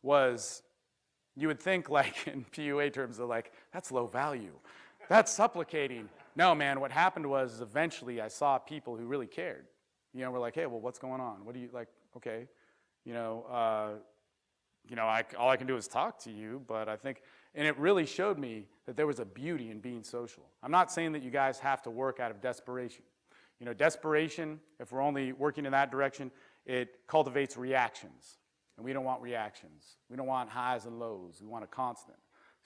was, you would think like in PUA terms of like, that's low value. That's supplicating. No, man, what happened was eventually I saw people who really cared. You know, we're like, hey, well, what's going on? What do you, like, okay, all I can do is talk to you, but I think, and it really showed me that there was a beauty in being social. I'm not saying that you guys have to work out of desperation. You know, desperation, if we're only working in that direction, it cultivates reactions. And we don't want reactions. We don't want highs and lows. We want a constant.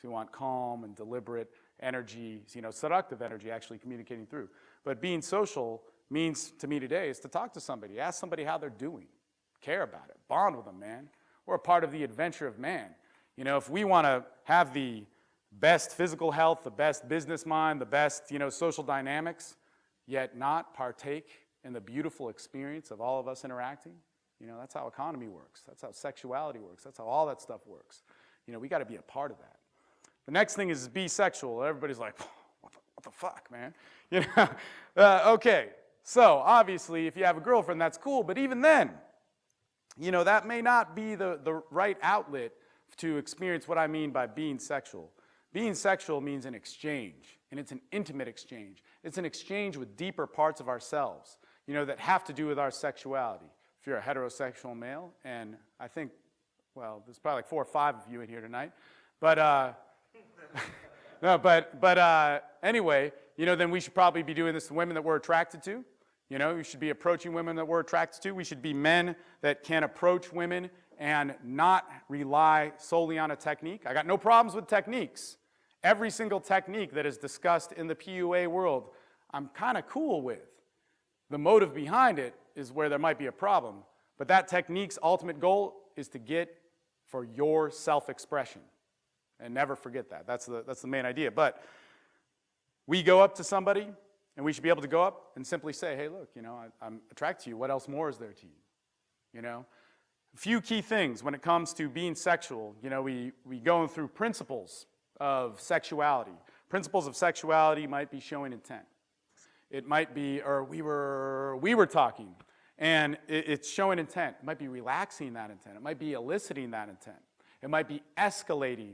So we want calm and deliberate energy, seductive energy actually communicating through. But being social means to me today is to talk to somebody, ask somebody how they're doing, care about it, bond with them, man. We're a part of the adventure of man. You know, if we want to have the best physical health, the best business mind, the best, social dynamics, yet not partake in the beautiful experience of all of us interacting, that's how economy works. That's how sexuality works. That's how all that stuff works. We got to be a part of that. The next thing is be sexual. Everybody's like, what the fuck, man? Okay, so obviously if you have a girlfriend, that's cool, but even then, that may not be the right outlet to experience what I mean by being sexual. Being sexual means an exchange, and it's an intimate exchange. It's an exchange with deeper parts of ourselves, that have to do with our sexuality. If you're a heterosexual male, and I think, well, there's probably like 4 or 5 of you in here tonight, but anyway, then we should probably be doing this to women that we're attracted to. We should be approaching women that we're attracted to. We should be men that can approach women and not rely solely on a technique. I got no problems with techniques. Every single technique that is discussed in the PUA world, I'm kind of cool with. The motive behind it is where there might be a problem. But that technique's ultimate goal is to get for your self-expression. And never forget that. That's the main idea. But we go up to somebody, and we should be able to go up and simply say, hey, look, I'm attracted to you. What else more is there to you? A few key things when it comes to being sexual. We go through principles of sexuality. Principles of sexuality might be showing intent. It might be, or we were talking, and it's showing intent. It might be relaxing that intent. It might be eliciting that intent. It might be escalating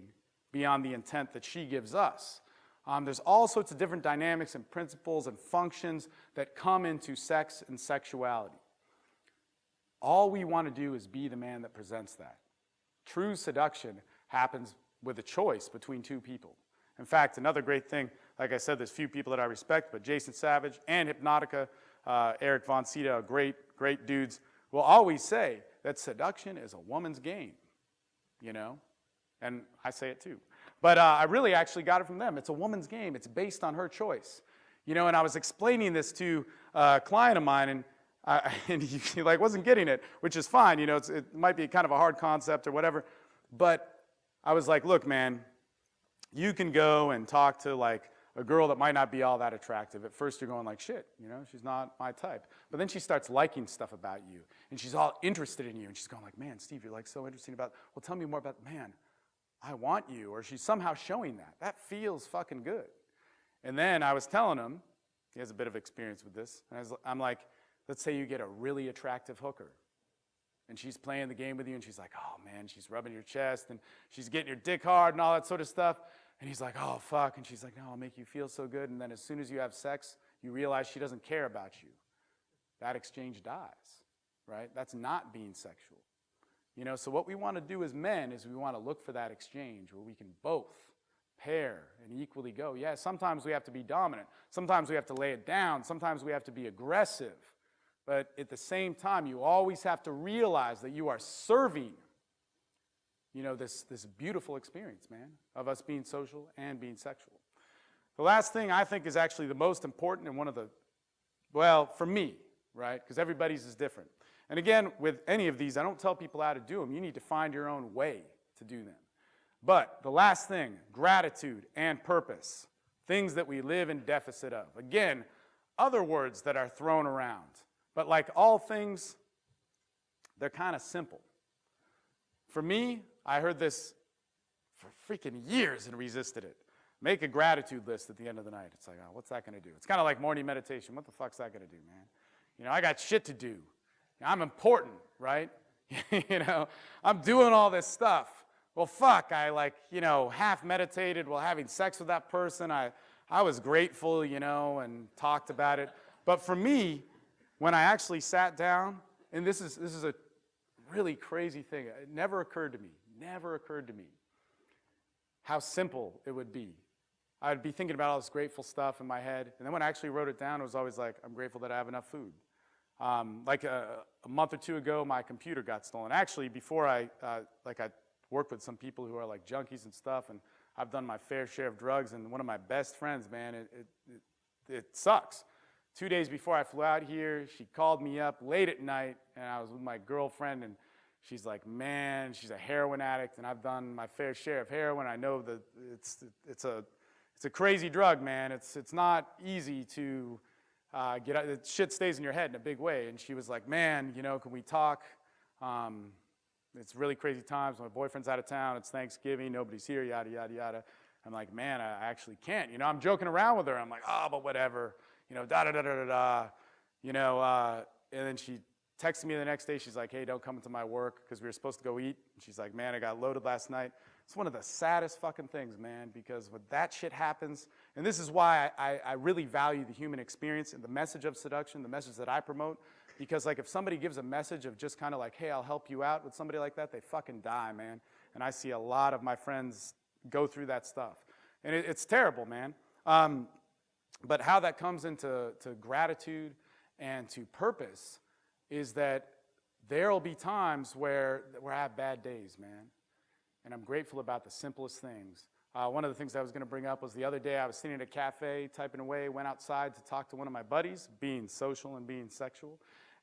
beyond the intent that she gives us. There's all sorts of different dynamics and principles and functions that come into sex and sexuality. All we want to do is be the man that presents that. True seduction happens with a choice between 2 people. In fact, another great thing, like I said, there's few people that I respect, but Jason Savage and Hypnotica, Eric Von Sydow, great dudes, will always say that seduction is a woman's game, and I say it too. But I really actually got it from them. It's a woman's game. It's based on her choice. And I was explaining this to a client of mine, and he wasn't getting it, which is fine. It might be kind of a hard concept or whatever. But I was like, look, man, you can go and talk to like a girl that might not be all that attractive. At first you're going like, shit, she's not my type. But then she starts liking stuff about you, and she's all interested in you, and she's going like, man, Steve, you're like so interesting about, well, tell me more about, man, I want you, or she's somehow showing that. That feels fucking good. And then I was telling him, he has a bit of experience with this, and I'm like, let's say you get a really attractive hooker, and she's playing the game with you, and she's like, oh man, she's rubbing your chest, and she's getting your dick hard and all that sort of stuff. And he's like, oh fuck, and she's like, no, I'll make you feel so good. And then as soon as you have sex, you realize she doesn't care about you. That exchange dies, right? That's not being sexual. So what we want to do as men is we want to look for that exchange where we can both pair and equally go. Yeah, sometimes we have to be dominant. Sometimes we have to lay it down. Sometimes we have to be aggressive. But at the same time, you always have to realize that you are serving, this beautiful experience, man, of us being social and being sexual. The last thing I think is actually the most important and one of the, well, for me, right, because everybody's is different. And again, with any of these, I don't tell people how to do them. You need to find your own way to do them. But the last thing, gratitude and purpose, things that we live in deficit of. Again, other words that are thrown around. But like all things, they're kind of simple. For me, I heard this for freaking years and resisted it. Make a gratitude list at the end of the night. It's like, oh, what's that going to do? It's kind of like morning meditation. What the fuck's that going to do, man? I got shit to do. I'm important, right? You know, I'm doing all this stuff. Well, fuck, I like, you know, half meditated while having sex with that person. I was grateful, you know, and talked about it. But for me, when I actually sat down, and this is a really crazy thing. It never occurred to me how simple it would be. I'd be thinking about all this grateful stuff in my head, and then when I actually wrote it down, it was always like, I'm grateful that I have enough food. Like a month or two ago, my computer got stolen. Actually, before I worked with some people who are like junkies and stuff, and I've done my fair share of drugs, and one of my best friends, man, it sucks. 2 days before I flew out here, she called me up late at night, and I was with my girlfriend, and she's like, man, she's a heroin addict, and I've done my fair share of heroin. I know that it's a crazy drug, man. It's not easy to get out. Shit stays in your head in a big way. And she was like, man, you know, can we talk? It's really crazy times. My boyfriend's out of town. It's Thanksgiving. Nobody's here, yada, yada, yada. I'm like, man, I actually can't. You know, I'm joking around with her. I'm like, oh, but whatever. You know, da-da-da-da-da-da. You know, and then she texted me the next day. She's like, hey, don't come into my work because we were supposed to go eat. And she's like, man, I got loaded last night. It's one of the saddest fucking things, man, because when that shit happens, and this is why I really value the human experience and the message of seduction, the message that I promote, because like if somebody gives a message of just kind of like, hey, I'll help you out with somebody like that, they fucking die, man. And I see a lot of my friends go through that stuff. And it's terrible, man. But how that comes into gratitude and to purpose is that there'll be times where I have bad days, man. And I'm grateful about the simplest things. One of the things I was going to bring up was the other day I was sitting at a cafe typing away, went outside to talk to one of my buddies, being social and being sexual,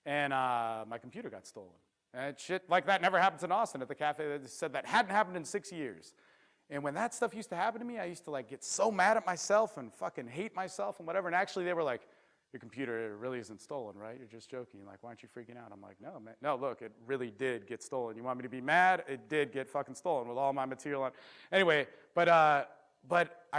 and my computer got stolen. And shit like that never happens in Austin at the cafe. They said that hadn't happened in 6 years. And when that stuff used to happen to me, I used to like get so mad at myself and fucking hate myself and whatever. And actually they were like, your computer really isn't stolen, right? You're just joking. Like, why aren't you freaking out? I'm like, no, man. No, look, it really did get stolen. You want me to be mad? It did get fucking stolen with all my material on. Anyway, but I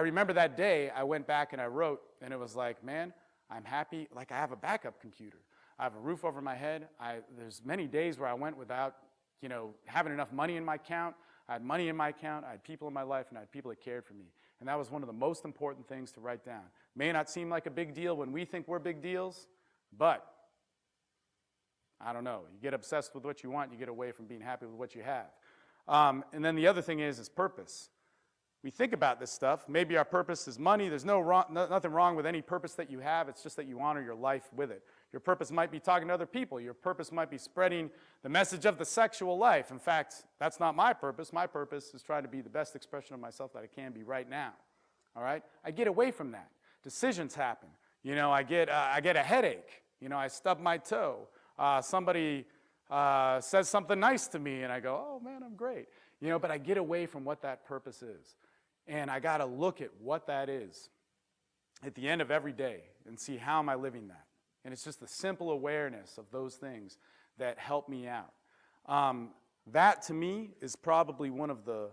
remember that day I went back and I wrote, and it was like, man, I'm happy. Like, I have a backup computer. I have a roof over my head. There's many days where I went without, you know, having enough money in my account. I had money in my account. I had people in my life, and I had people that cared for me. And that was one of the most important things to write down. May not seem like a big deal when we think we're big deals, but I don't know. You get obsessed with what you want, you get away from being happy with what you have. And then the other thing is purpose. We think about this stuff. Maybe our purpose is money. There's nothing wrong with any purpose that you have. It's just that you honor your life with it. Your purpose might be talking to other people. Your purpose might be spreading the message of the sexual life. In fact, that's not my purpose. My purpose is trying to be the best expression of myself that I can be right now. All right? I get away from that. Decisions happen. You know, I get a headache. You know, I stub my toe. Somebody says something nice to me, and I go, oh, man, I'm great. You know, but I get away from what that purpose is. And I got to look at what that is at the end of every day and see how am I living that. And it's just the simple awareness of those things that help me out. That, to me, is probably one of the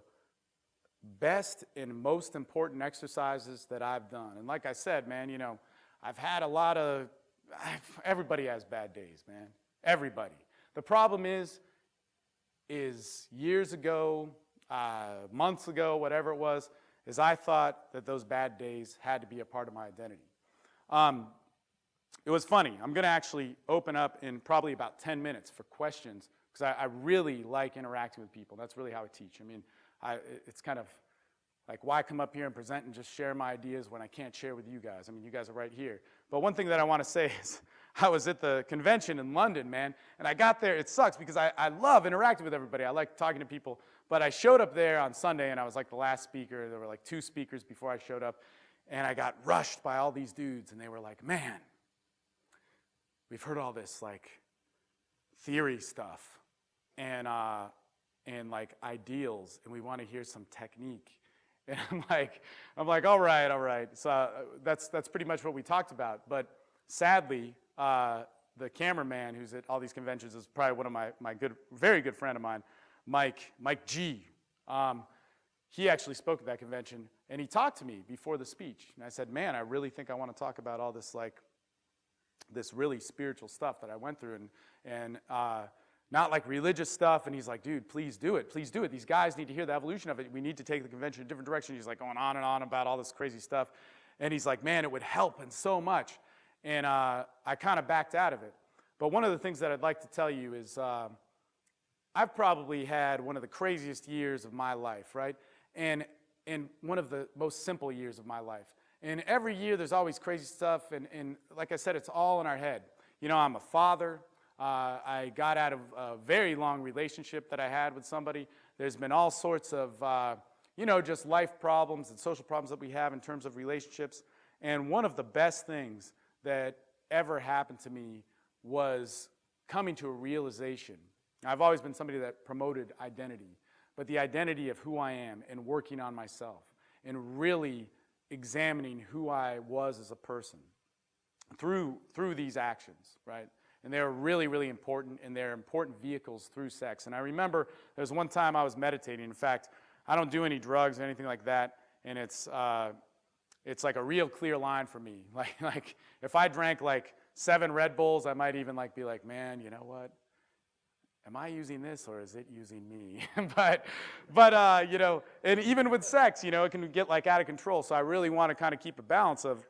best and most important exercises that I've done. And like I said, man, you know, I've had a lot of, everybody has bad days, man. Everybody. The problem is years ago, months ago, whatever it was, is I thought that those bad days had to be a part of my identity. It was funny. I'm going to actually open up in probably about 10 minutes for questions because I really like interacting with people. That's really how I teach. I mean, it's kind of like, why come up here and present and just share my ideas when I can't share with you guys? I mean, you guys are right here. But one thing that I want to say is I was at the convention in London, man, and I got there. It sucks because I love interacting with everybody. I like talking to people. But I showed up there on Sunday, and I was like the last speaker. There were like 2 speakers before I showed up, and I got rushed by all these dudes, and they were like, man, we've heard all this like theory stuff and like ideals, and we want to hear some technique. And I'm like, all right. So that's pretty much what we talked about. But sadly, the cameraman who's at all these conventions is probably one of my very good friend of mine, Mike G. He actually spoke at that convention, and he talked to me before the speech. And I said, man, I really think I want to talk about all this like this really spiritual stuff that I went through. And not like religious stuff. And he's like, dude, please do it. Please do it. These guys need to hear the evolution of it. We need to take the convention in a different direction. He's like going on and on about all this crazy stuff. And he's like, man, it would help and so much. And I kind of backed out of it. But one of the things that I'd like to tell you is I've probably had one of the craziest years of my life, right? And one of the most simple years of my life. And every year there's always crazy stuff. And like I said, it's all in our head. You know, I'm a father. I got out of a very long relationship that I had with somebody. There's been all sorts of, you know, just life problems and social problems that we have in terms of relationships. And one of the best things that ever happened to me was coming to a realization. I've always been somebody that promoted identity, but the identity of who I am and working on myself and really examining who I was as a person through these actions, right? And they're really, really important, and they're important vehicles through sex. And I remember there was one time I was meditating. In fact, I don't do any drugs or anything like that, and it's like a real clear line for me. Like if I drank like 7 Red Bulls, I might even like be like, man, you know what? Am I using this or is it using me? but you know, and even with sex, you know, it can get like out of control. So I really want to kind of keep a balance of